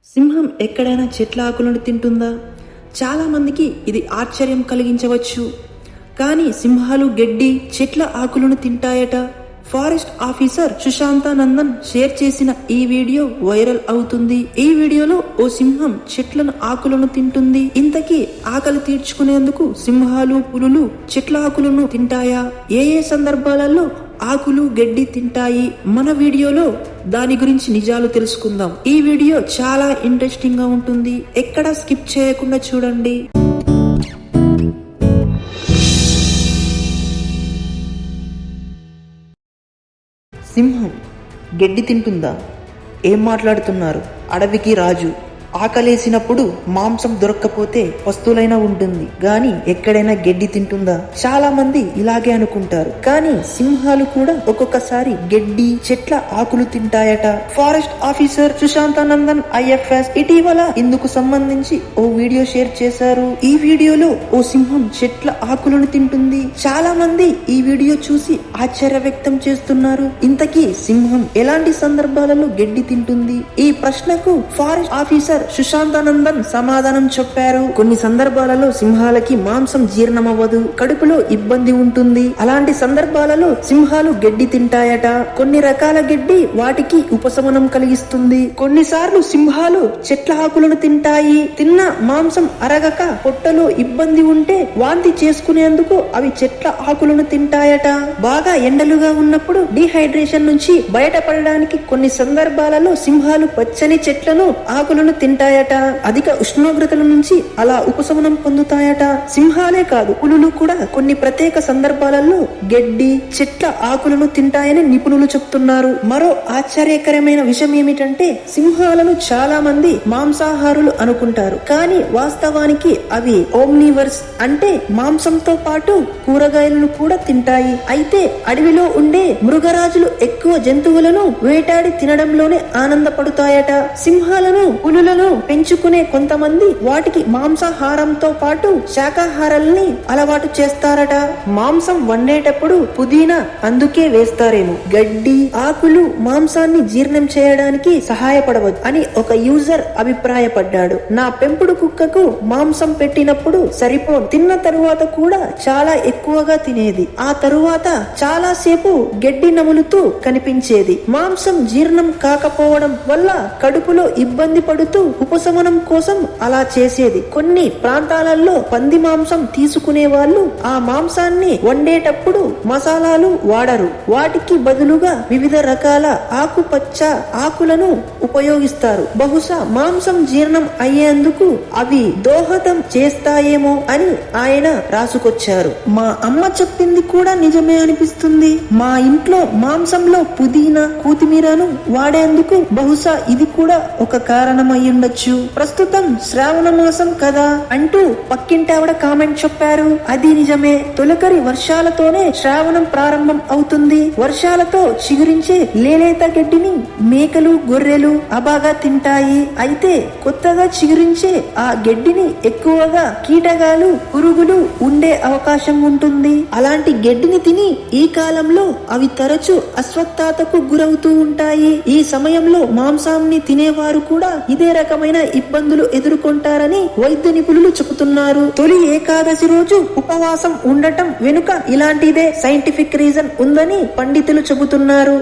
సింహం ఎక్కడైనా చెట్ల ఆకులను తింటుందా? చాలా మందికి ఇది ఆశ్చర్యం కలిగించవచ్చు. కానీ సింహాలు గడ్డి, చెట్ల ఆకులను తింటాయట. ఫారెస్ట్ ఆఫీసర్ సుశాంతానందన్ షేర్ చేసిన ఈ వీడియో వైరల్ అవుతుంది. ఈ వీడియోలో ఓ సింహం చెట్లను ఆకులను తింటుంది. ఇంతకీ ఆకలి తీర్చుకునేందుకు సింహాలు, పులులు చెట్ల ఆకులను తింటాయా? ఏ సందర్భాలలో ఆకులు, గడ్డి తింటాయి? మన వీడియోలో దాని గురించి నిజాలు తెలుసుకుందాం. ఈ వీడియో చాలా ఇంట్రెస్టింగ్ గా ఉంటుంది. ఎక్కడా స్కిప్ చేయకుండా చూడండి. సింహం గడ్డి తింటుందా? ఏం మాట్లాడుతున్నారు? అడవికి రాజు. ఆకలేసినప్పుడు మాంసం దొరక్కపోతే వస్తువులైనా ఉంటుంది గాని ఎక్కడైనా గడ్డి తింటుందా? చాలా మంది ఇలాగే అనుకుంటారు. కానీ సింహాలు కూడా ఒక్కొక్కసారి గడ్డి, చెట్ల ఆకులు తింటాయట. ఫారెస్ట్ ఆఫీసర్ సుశాంతానందన్ IFS ఇటీవల ఇందుకు సంబంధించి ఓ వీడియో షేర్ చేశారు. ఈ వీడియోలో ఓ సింహం చెట్ల ఆకులను తింటుంది. చాలా మంది ఈ వీడియో చూసి ఆశ్చర్య వ్యక్తం చేస్తున్నారు. ఇంతకీ సింహం ఎలాంటి సందర్భాలలో గడ్డి తింటుంది? ఈ ప్రశ్నకు ఫారెస్ట్ ఆఫీసర్ సుశాంతానందన్ సమాధానం చెప్పారు. కొన్ని సందర్భాలలో సింహాలకి మాంసం జీర్ణమవ్వదు, కడుపులో ఇబ్బంది ఉంటుంది. అలాంటి సందర్భాలలో సింహాలు గడ్డి తింటాయట. కొన్ని రకాల గడ్డి వాటికి ఉపశమనం కలిగిస్తుంది. కొన్నిసార్లు సింహాలు చెట్ల ఆకులను తింటాయి. తిన్న మాంసం అరగక పొట్టలో ఇబ్బంది ఉంటే వాంతి చేసుకునేందుకు అవి చెట్ల ఆకులను తింటాయట. బాగా ఎండలుగా ఉన్నప్పుడు డిహైడ్రేషన్ నుంచి బయటపడడానికి కొన్ని సందర్భాలలో సింహాలు పచ్చని చెట్లను, ఆకులను తింటాయట. అధిక ఉష్ణోగ్రతల నుంచి అలా ఉపశమనం పొందుతాయట. సింహాలే కాదు, పులులు కూడా కొన్ని ప్రత్యేక సందర్భాలలో గడ్డి, చెట్ల ఆకులను తింటాయని నిపుణులు చెప్తున్నారు. మరో ఆశ్చర్యకరమైన విషయం ఏమిటంటే సింహాలను చాలా మంది మాంసాహారులు అనుకుంటారు. కానీ వాస్తవానికి అవి ఓమ్నివర్స్, అంటే మాంసంతో పాటు కూరగాయలను కూడా తింటాయి. అయితే అడవిలో ఉండే మృగరాజులు ఎక్కువ జంతువులను వేటాడి తినడంలోనే ఆనందపడుతాయట. సింహాలను, పులులను పెంచుకునే కొంతమంది వాటికి మాంసాహారంతో పాటు శాకాహారాలని అలవాటు చేస్తారట. మాంసం వండేటప్పుడు పుదీనా అందుకే వేస్తారేమో. గడ్డి, ఆకులు మాంసాన్ని జీర్ణం చేయడానికి సహాయపడవచ్చు అని ఒక యూజర్ అభిప్రాయపడ్డాడు. నా పెంపుడు కుక్కకు మాంసం పెట్టినప్పుడు సరిపోను, తిన్న తరువాత కూడా చాలా ఎక్కువగా తినేది. ఆ తరువాత చాలా సేపు గడ్డి నములుతూ కనిపించేది. మాంసం జీర్ణం కాకపోవడం వల్ల కడుపులో ఇబ్బంది పడుతూ ఉపశమనం కోసం అలా చేసేది. కొన్ని ప్రాంతాలలో పంది మాంసం తీసుకునే వాళ్ళు ఆ మాంసాన్ని వండేటప్పుడు మసాలాలు వాడరు. వాటికి బదులుగా వివిధ రకాల ఆకుపచ్చ ఆకులను ఉపయోగిస్తారు. బహుశా మాంసం జీర్ణం అయ్యేందుకు అవి దోహదం చేస్తాయేమో అని ఆయన రాసుకొచ్చారు. మా అమ్మ చెప్పింది కూడా నిజమే అనిపిస్తుంది. మా ఇంట్లో మాంసంలో పుదీనా, కొత్తిమీరను వాడేందుకు బహుశా ఇది కూడా ఒక కారణం అయ్యుండొచ్చు. ప్రస్తుతం శ్రావణ మాసం కదా అంటూ పక్కింటి ఆవిడ కామెంట్ చెప్పారు. అది నిజమే. తొలకరి వర్షాలతోనే శ్రావణం ప్రారంభం అవుతుంది. వర్షాలతో చిగురించే లేలేత గడ్డిని మేకలు, గొర్రెలు అబాగా తింటాయి. అయితే కొత్తగా చిగురించే ఆ గడ్డిని ఎక్కువగా కీటకాలు, పురుగులు ఉండే అవకాశం ఉంటుంది. అలాంటి గడ్డిని తిని ఈ కాలంలో అవి తరచూ అస్వస్థతకు గురవుతూ ఉంటాయి. ఈ సమయంలో మాంసాన్ని తినేవారు కూడా ఇదే రకమైన ఇబ్బందులు ఎదుర్కొంటారని వైద్య నిపుణులు చెబుతున్నారు. తొలి ఏకాదశి రోజు ఉపవాసం ఉండటం వెనుక ఇలాంటిదే సైంటిఫిక్ రీజన్ ఉందని పండితులు చెబుతున్నారు.